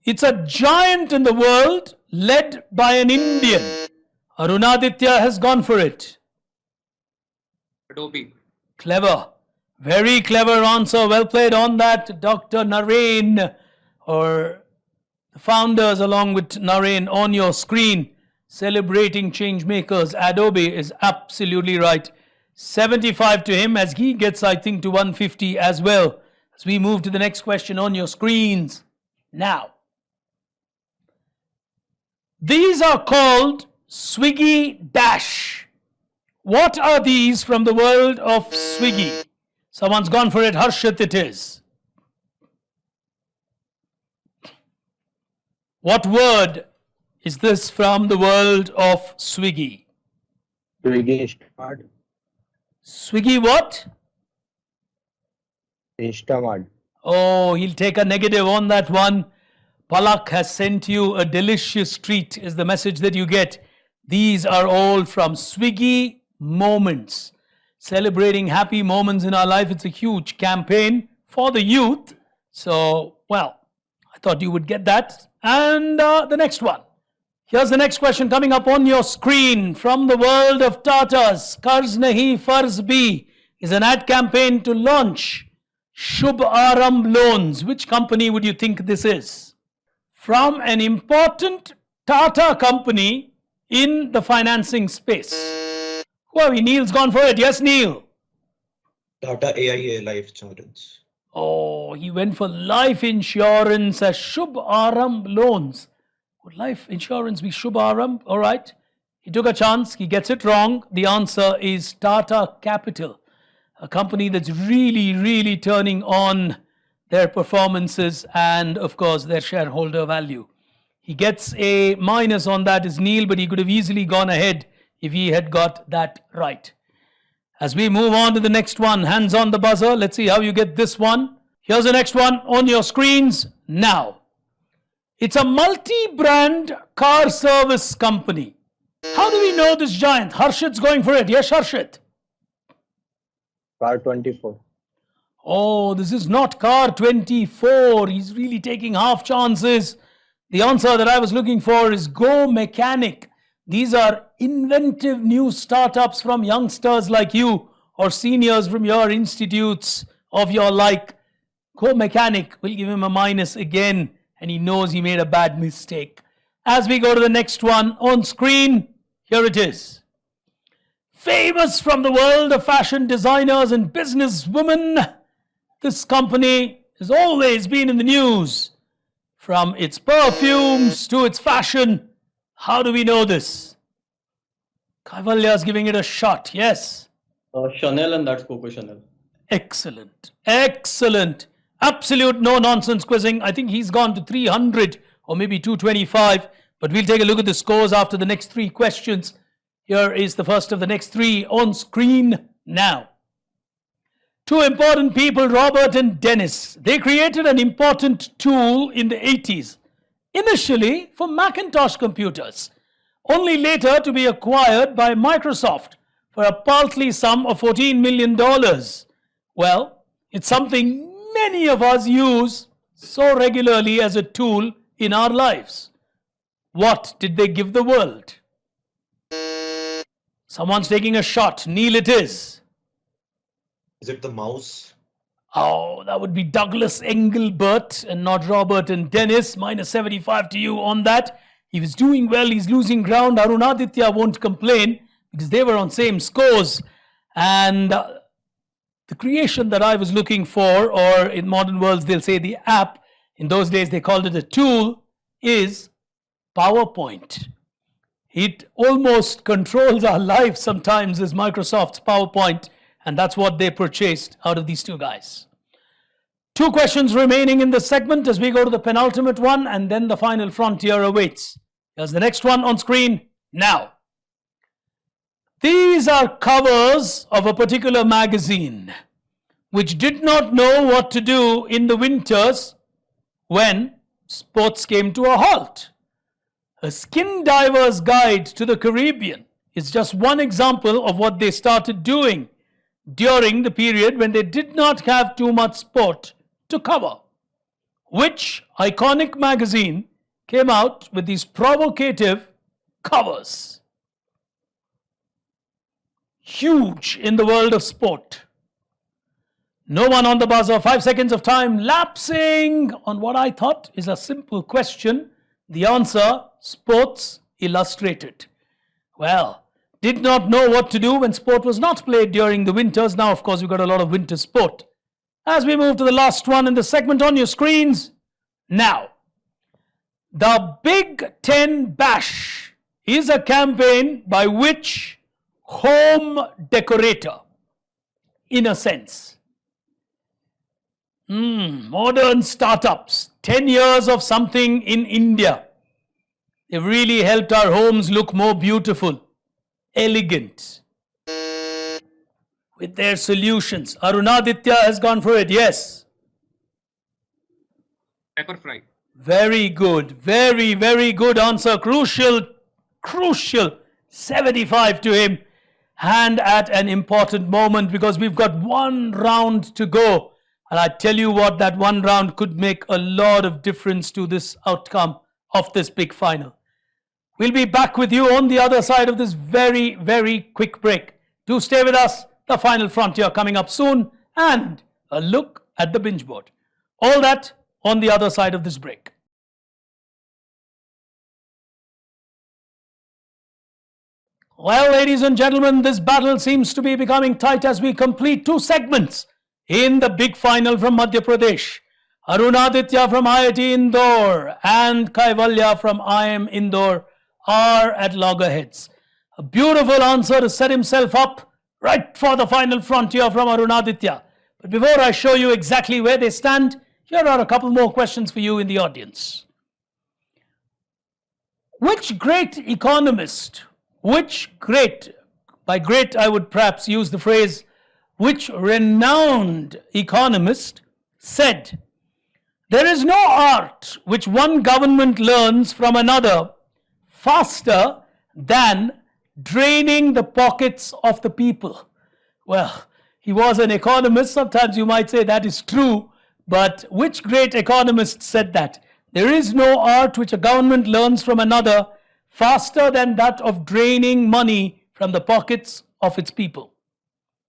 It's a giant in the world led by an Indian. Arunaditya has gone for it. Adobe. Clever. Very clever answer. Well played on that, Dr. Narain, or the founders along with Narain on your screen. Celebrating change makers. Adobe is absolutely right. 75 to him as he gets, I think, to 150 as well. As we move to the next question on your screens now. These are called Swiggy Dash. What are these from the world of Swiggy? Someone's gone for it. Harshit it is. What word is this from the world of Swiggy? Swiggy Instamart. Swiggy what? Instamart. Oh, he'll take a negative on that one. Palak has sent you a delicious treat is the message that you get. These are all from Swiggy Moments. Celebrating happy moments in our life. It's a huge campaign for the youth. So, well, I thought you would get that. And the next one. Here's the next question coming up on your screen from the world of Tatas. Qarz Nahi Farz Bhi is an ad campaign to launch Shubh Aramb Loans. Which company would you think this is? From an important Tata company in the financing space. Who are we? Neil's gone for it. Yes, Neil. Tata AIA Life Insurance. Oh, he went for life insurance as Shubh Aramb loans. Would life insurance be Shubh Aramb? All right. He took a chance. He gets it wrong. The answer is Tata Capital, a company that's really turning on their performances and, of course, their shareholder value. He gets a minus on that is Neil, but he could have easily gone ahead if he had got that right. As we move on to the next one, hands on the buzzer. Let's see how you get this one. Here's the next one on your screens now. It's a multi-brand car service company. How do we know this giant? Harshit's going for it. Yes, Harshit. Car 24. Oh, this is not car 24. He's really taking half chances. The answer that I was looking for is Go Mechanic. These are inventive new startups from youngsters like you or seniors from your institutes of your like. Go Mechanic will give him a minus again, and he knows he made a bad mistake. As we go to the next one on screen, here it is. Famous from the world of fashion designers and businesswomen, this company has always been in the news. From its perfumes to its fashion. How do we know this? Kaivalya is giving it a shot. Yes. Chanel, and that's Coco Chanel. Excellent. Excellent. Absolute no-nonsense quizzing. I think he's gone to 300 or maybe 225. But we'll take a look at the scores after the next three questions. Here is the first of the next three on screen now. Two important people, Robert and Dennis. They created an important tool in the 80s. Initially for Macintosh computers. Only later to be acquired by Microsoft for a paltry sum of $14 million. Well, it's something many of us use so regularly as a tool in our lives. What did they give the world? Someone's taking a shot. Neil, it is. Is it the mouse? Oh, that would be Douglas Engelbert and not Robert and Dennis. Minus 75 to you on that. He was doing well. He's losing ground. Arunaditya won't complain because they were on same scores. And the creation that I was looking for, or in modern worlds they'll say the app, in those days they called it a tool, is PowerPoint. It almost controls our lives sometimes as Microsoft's PowerPoint. And that's what they purchased out of these two guys. Two questions remaining in this segment as we go to the penultimate one, and then the final frontier awaits. Here's the next one on screen now. These are covers of a particular magazine which did not know what to do in the winters when sports came to a halt. A skin diver's guide to the Caribbean is just one example of what they started doing during the period when they did not have too much sport to cover. Which iconic magazine came out with these provocative covers? Huge in the world of sport. No one on the buzzer. 5 seconds of time lapsing on what I thought is a simple question. The answer, Sports Illustrated. Well, did not know what to do when sport was not played during the winters. Now, of course, we've got a lot of winter sport. As we move to the last one in the segment on your screens, now, the Big Ten Bash is a campaign by which home decorator, in a sense. Modern startups, 10 years of something in India. They've really helped our homes look more beautiful. Elegant with their solutions. Arunaditya has gone for it. Yes. Pepper fry. Very good. Very good answer. Crucial. 75 to him. And at an important moment because we've got one round to go. And I tell you what, that one round could make a lot of difference to this outcome of this big final. We'll be back with you on the other side of this very quick break. Do stay with us. The final frontier coming up soon. And a look at the binge board. All that on the other side of this break. Well, ladies and gentlemen, this battle seems to be becoming tight as we complete two segments in the big final from Madhya Pradesh. Arunaditya from IIT Indore and Kaivalya from IIM Indore are at loggerheads. A beautiful answer to set himself up right for the final frontier from Arunaditya. But before I show you exactly where they stand, here are a couple more questions for you in the audience. Which great economist, by great I would perhaps use the phrase, which renowned economist said, there is no art which one government learns from another faster than draining the pockets of the people. Well, he was an economist. Sometimes you might say that is true, but which great economist said that? There is no art which a government learns from another faster than that of draining money from the pockets of its people.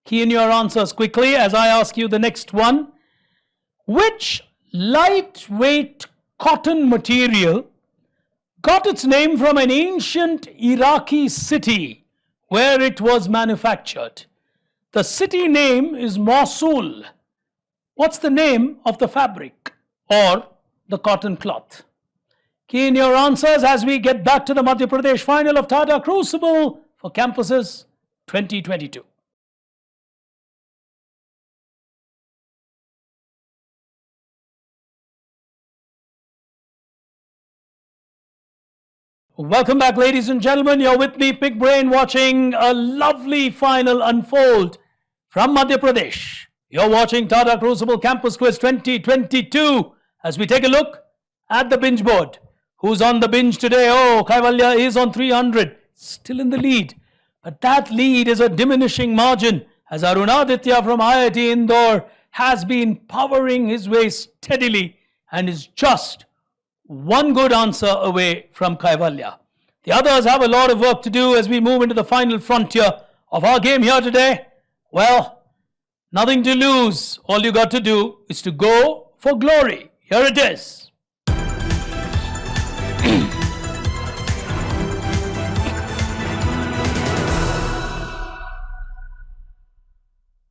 Key in your answers quickly as I ask you the next one. Which lightweight cotton material got its name from an ancient Iraqi city where it was manufactured? The city name is Mosul. What's the name of the fabric or the cotton cloth? Key in your answers as we get back to the Madhya Pradesh final of Tata Crucible for Campuses 2022. Welcome back, ladies and gentlemen. You're with me, Big Brain, watching a lovely final unfold from Madhya Pradesh. You're watching Tata Crucible Campus Quiz 2022 as we take a look at the binge board. Who's on the binge today? Oh, Kaivalya is on 300, still in the lead. But that lead is a diminishing margin as Arunaditya from IIT Indore has been powering his way steadily and is just one good answer away from Kaivalya. The others have a lot of work to do as we move into the final frontier of our game here today. Well, nothing to lose. All you got to do is to go for glory. Here it is.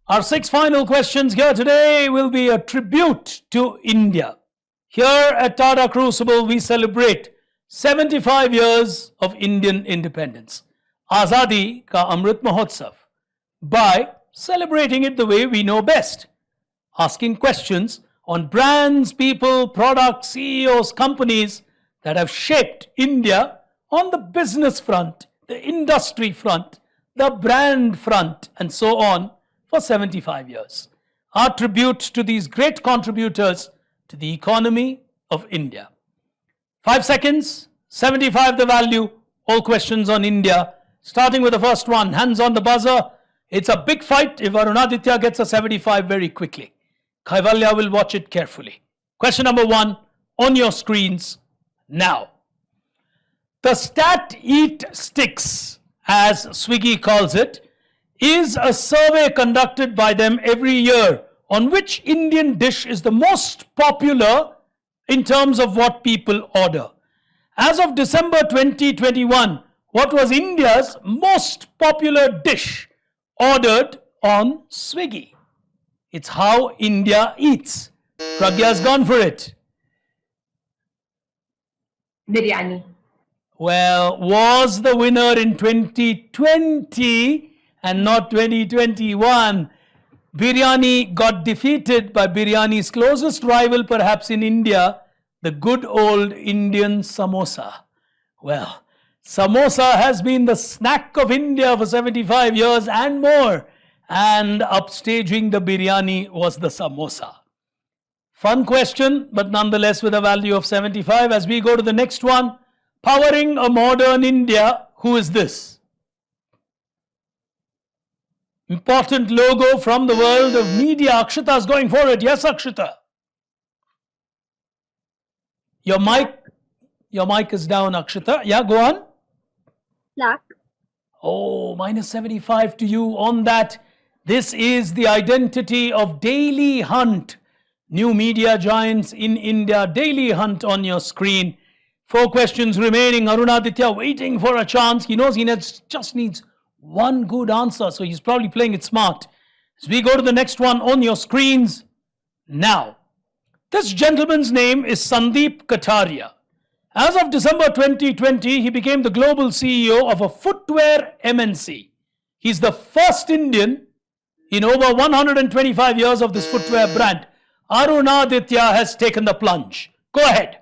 Our 6 final questions here today will be a tribute to India. Here at Tata Crucible, we celebrate 75 years of Indian independence, Azadi Ka Amrit Mahotsav, by celebrating it the way we know best, asking questions on brands, people, products, CEOs, companies that have shaped India on the business front, the industry front, the brand front, and so on for 75 years. Our tribute to these great contributors to the economy of India. 5 seconds, 75 the value, all questions on India. Starting with the first one, hands on the buzzer. It's a big fight if Arunaditya gets a 75 very quickly. Kaivalya will watch it carefully. Question number 1 on your screens now. The Stat Eat Sticks, as Swiggy calls it, is a survey conducted by them every year on which Indian dish is the most popular in terms of what people order. As of December 2021, what was India's most popular dish ordered on Swiggy? It's how India eats. Pragya's gone for it. Biryani. Well, was the winner in 2020 and not 2021. Biryani got defeated by biryani's closest rival perhaps in India, the good old Indian samosa. Well, samosa has been the snack of India for 75 years and more, and upstaging the biryani was the samosa. Fun question, but nonetheless with a value of 75. As we go to the next one, powering a modern India, who is this? Important logo from the world of media. Akshita is going for it. Yes, Akshita. Your mic is down, Akshita. Yeah, go on. Black. Oh, minus 75 to you on that. This is the identity of Daily Hunt. New media giants in India. Daily Hunt on your screen. 4 questions remaining. Arunaditya waiting for a chance. He knows he just needs One good answer, so he's probably playing it smart. As we go to the next one on your screens now. This gentleman's name is Sandeep Kataria. As of December 2020, he became the global CEO of a footwear MNC. He's the first Indian in over 125 years of this footwear brand. Arunaditya has taken the plunge. Go ahead.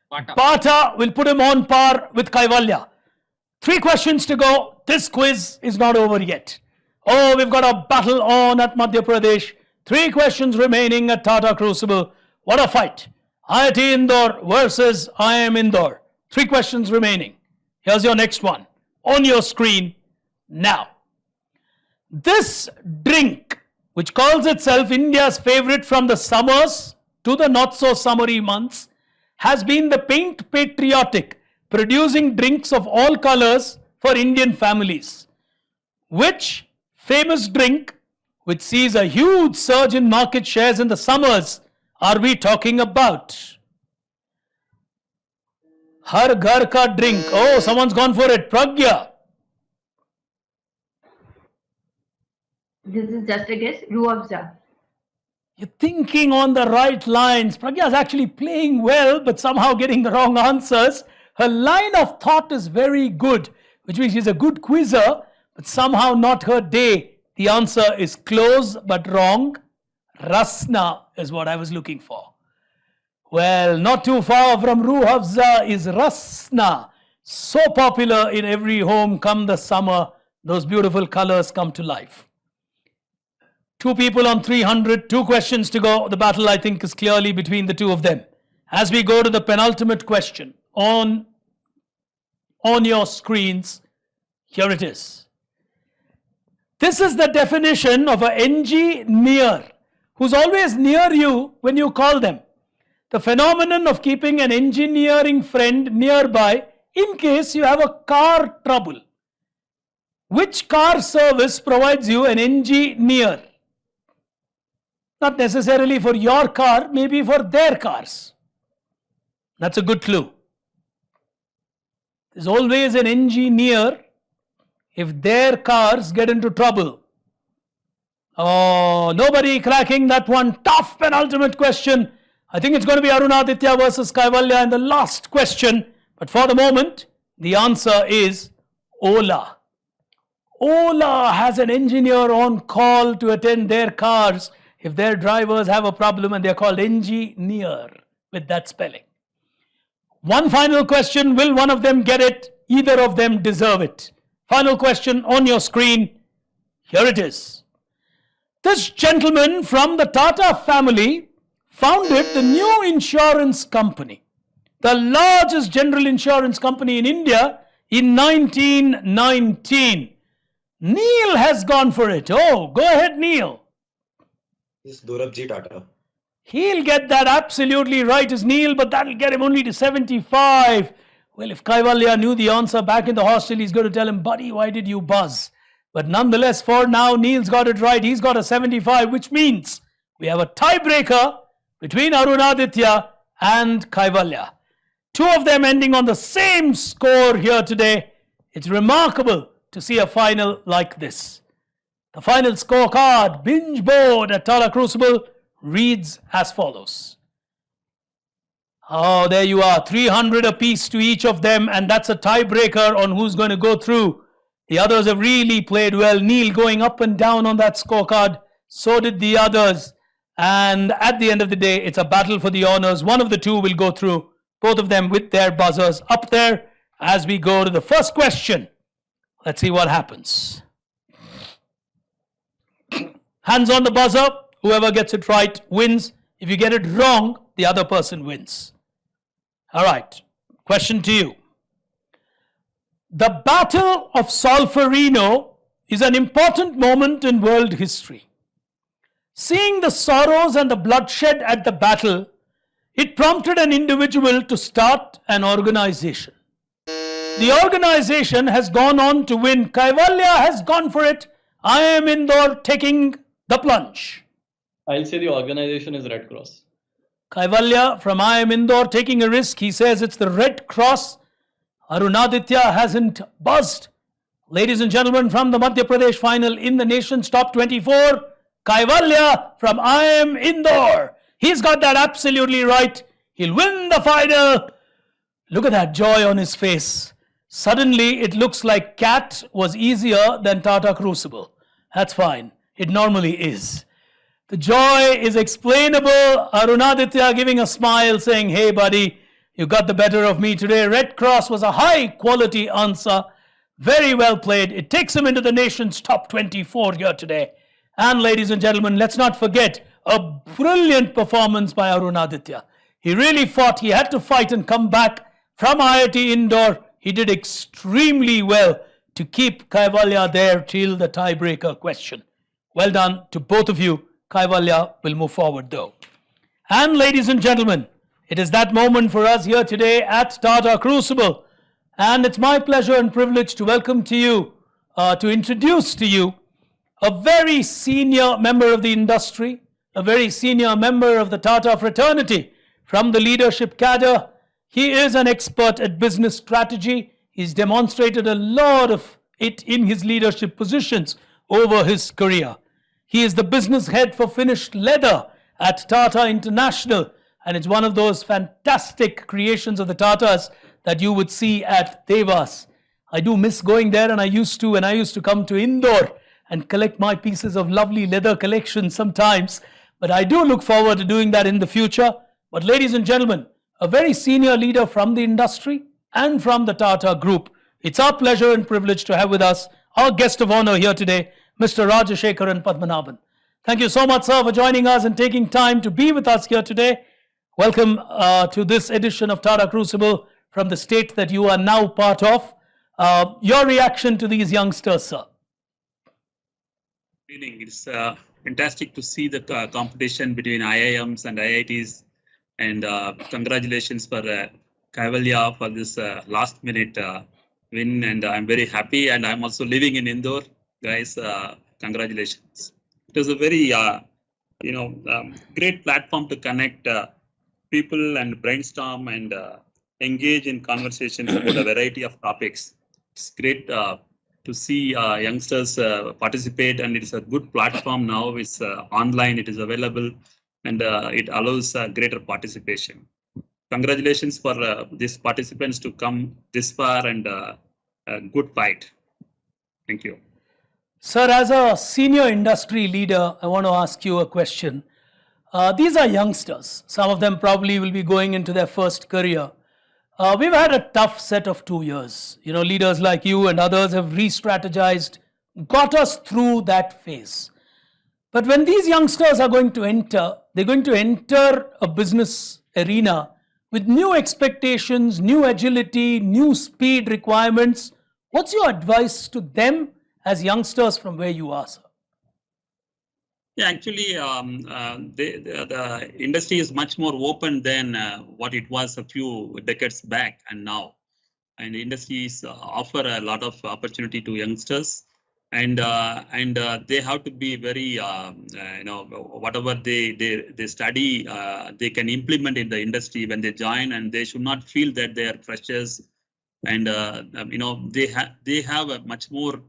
Bata will put him on par with Kaivalya. 3 questions to go. This quiz is not over yet. Oh, we've got a battle on at Madhya Pradesh. 3 questions remaining at Tata Crucible. What a fight. IIT Indore versus IIM Indore. 3 questions remaining. Here's your next one on your screen now. This drink, which calls itself India's favorite from the summers to the not so summery months, has been the paint patriotic, producing drinks of all colors for Indian families. Which famous drink, which sees a huge surge in market shares in the summers, are we talking about? Har ghar ka drink. Oh, someone's gone for it. Pragya. This is just a guess. Ruafza. You're thinking on the right lines. Pragya is actually playing well, but somehow getting the wrong answers. Her line of thought is very good, which means she's a good quizzer, but somehow not her day. The answer is close but wrong. Rasna is what I was looking for. Well, not too far from Ruafza is Rasna. So popular in every home come the summer. Those beautiful colors come to life. 2 people on 300, 2 questions to go. The battle, I think, is clearly between the 2 of them. As we go to the penultimate question on your screens, here it is. This is the definition of an engineer who's always near you when you call them. The phenomenon of keeping an engineering friend nearby in case you have a car trouble. Which car service provides you an engineer? Not necessarily for your car, maybe for their cars. That's a good clue. There's always an engineer if their cars get into trouble. Oh, nobody cracking that one. Tough penultimate question. I think it's going to be Arunaditya versus Kaivalya in the last question. But for the moment, the answer is Ola. Ola has an engineer on call to attend their cars if their drivers have a problem, and they're called engineer with that spelling. One final question. Will one of them get it? Either of them deserve it. Final question on your screen. Here it is. This gentleman from the Tata family founded the new insurance company, the largest general insurance company in India, in 1919. Neil has gone for it. Oh, go ahead, Neil. This Dorabji Tata. He'll get that absolutely right as Neil, but that'll get him only to 75. Well, if Kaivalya knew the answer back in the hostel, he's going to tell him, buddy, why did you buzz? But nonetheless, for now, Neil's got it right. He's got a 75, which means we have a tiebreaker between Arunaditya and Kaivalya. 2 of them ending on the same score here today. It's remarkable to see a final like this. The final scorecard, binge board at Tata Crucible, reads as follows. Oh, there you are, 300 apiece to each of them, and that's a tiebreaker on who's going to go through. The others have really played well. Neil going up and down on that scorecard. So did the others. And at the end of the day, it's a battle for the honors. One of the 2 will go through, both of them with their buzzers up there as we go to the first question. Let's see what happens. Hands on the buzzer. Whoever gets it right wins. If you get it wrong, the other person wins. All right. Question to you. The Battle of Solferino is an important moment in world history. Seeing the sorrows and the bloodshed at the battle, it prompted an individual to start an organization. The organization has gone on to win. Kaivalya has gone for it. IIM Indore taking the plunge. I'll say the organization is Red Cross. Kaivalya from IIM Indore taking a risk. He says it's the Red Cross. Arunaditya hasn't buzzed. Ladies and gentlemen, from the Madhya Pradesh final in the nation's top 24, Kaivalya from IIM Indore. He's got that absolutely right. He'll win the final. Look at that joy on his face. Suddenly, it looks like Cat was easier than Tata Crucible. That's fine. It normally is. The joy is explainable. Arunaditya giving a smile saying, hey buddy, you got the better of me today. Red Cross was a high quality answer. Very well played. It takes him into the nation's top 24 here today. And ladies and gentlemen, let's not forget a brilliant performance by Arunaditya. He really fought. He had to fight and come back from IIT Indore. He did extremely well to keep Kaivalya there till the tiebreaker question. Well done to both of you. Kaivalya will move forward though. And ladies and gentlemen, it is that moment for us here today at Tata Crucible. And it's my pleasure and privilege to welcome to you, to introduce to you a very senior member of the industry, a very senior member of the Tata fraternity from the leadership cadre. He is an expert at business strategy. He's demonstrated a lot of it in his leadership positions over his career. He is the business head for finished leather at Tata International, and it's one of those fantastic creations of the Tatas that you would see at Devas. I do miss going there, and I used to come to Indore and collect my pieces of lovely leather collection sometimes. But I do look forward to doing that in the future. But ladies and gentlemen, a very senior leader from the industry and from the Tata Group. It's our pleasure and privilege to have with us our guest of honor here today, Mr. Rajashekharan Padmanabhan. Thank you so much, sir, for joining us and taking time to be with us here today. Welcome to this edition of Tata Crucible from the state that you are now part of. Your reaction to these youngsters, sir? It's fantastic to see the competition between IIMs and IITs, and congratulations for Kaivalya for this last minute win, and I'm very happy, and I'm also living in Indore. Guys, congratulations. It was a very great platform to connect people and brainstorm and engage in conversations about a variety of topics. It's great to see youngsters participate, and it's a good platform now. It's online, it is available, and it allows greater participation. Congratulations for these participants to come this far, and a good fight. Thank you. Sir, as a senior industry leader, I want to ask you a question. These are youngsters. Some of them probably will be going into their first career. We've had a tough set of 2 years. You know, leaders like you and others have re-strategized, got us through that phase. But when these youngsters are going to enter, they're going to enter a business arena with new expectations, new agility, new speed requirements. What's your advice to them as youngsters from where you are, sir? Yeah, actually, the industry is much more open than what it was a few decades back and now. And industries offer a lot of opportunity to youngsters, and they have to be very, whatever they study, they can implement in the industry when they join, and they should not feel that they are freshers. And they have a much more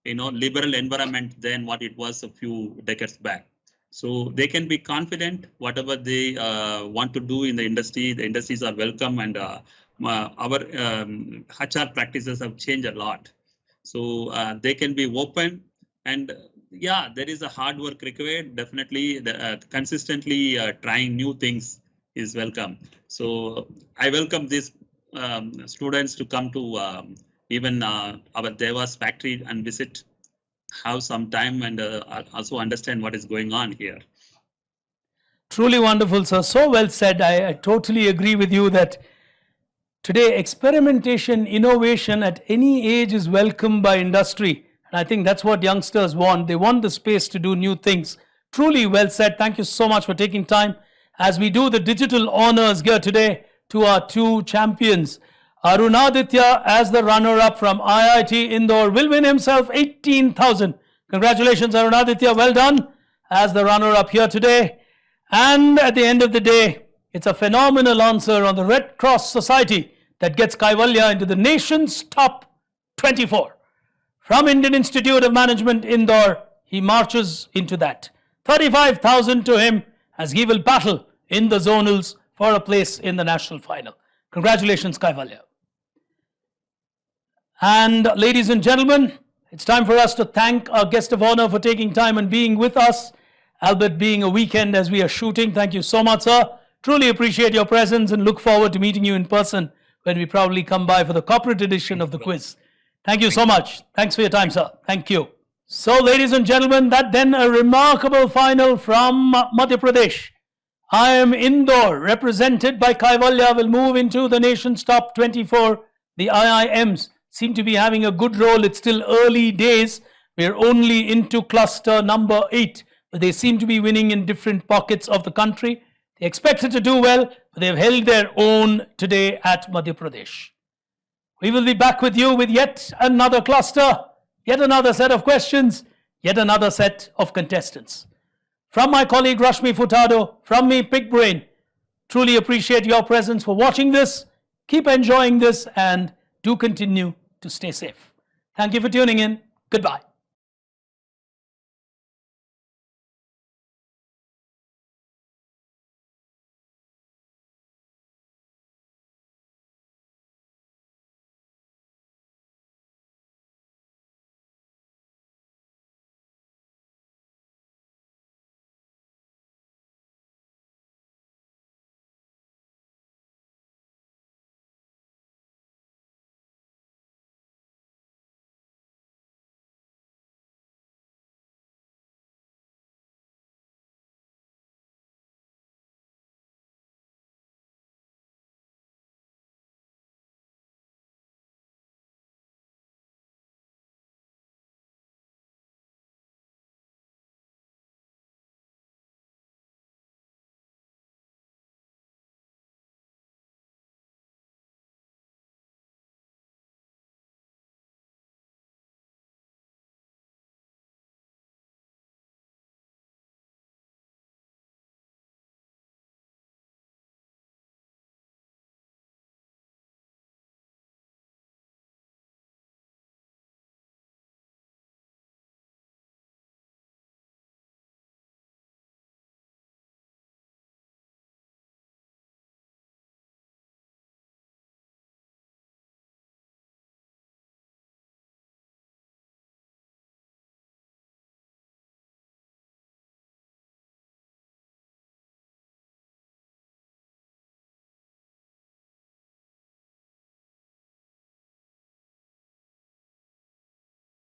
liberal environment than what it was a few decades back. So they can be confident whatever they want to do in the industry. The industries are welcome, and our HR practices have changed a lot. So they can be open, and yeah, there is a hard work required. Definitely, consistently trying new things is welcome. So I welcome these students to come to even our Devas factory and visit, have some time, and also understand what is going on here. Truly wonderful, sir. So well said. I totally agree with you that today experimentation, innovation at any age is welcome by industry. And I think that's what youngsters want. They want the space to do new things. Truly well said. Thank you so much for taking time as we do the digital honors here today to our two champions. Arunaditya, as the runner-up from IIT Indore, will win himself 18,000. Congratulations, Arunaditya. Well done as the runner-up here today. And at the end of the day, it's a phenomenal answer on the Red Cross Society that gets Kaivalya into the nation's top 24. from Indian Institute of Management, Indore. He marches into that. 35,000 to him as he will battle in the zonals for a place in the national final. Congratulations, Kaivalya. And ladies and gentlemen, it's time for us to thank our guest of honor for taking time and being with us, albeit being a weekend as we are shooting. Thank you so much, sir. Truly appreciate your presence and look forward to meeting you in person when we probably come by for the corporate edition of the quiz. Thank you so much. Thanks for your time, sir. Thank you. So, ladies and gentlemen, that then a remarkable final from Madhya Pradesh. IIM Indore, represented by Kaivalya, will move into the nation's top 24. The IIMs seem to be having a good role. It's still early days. We're only into cluster number 8, but they seem to be winning in different pockets of the country. They expected to do well, but they've held their own today at Madhya Pradesh. We will be back with you with yet another cluster, yet another set of questions, yet another set of contestants. From my colleague Rashmi Furtado, from me, Pig Brain, truly appreciate your presence for watching this. Keep enjoying this and do continue to stay safe. Thank you for tuning in. Goodbye.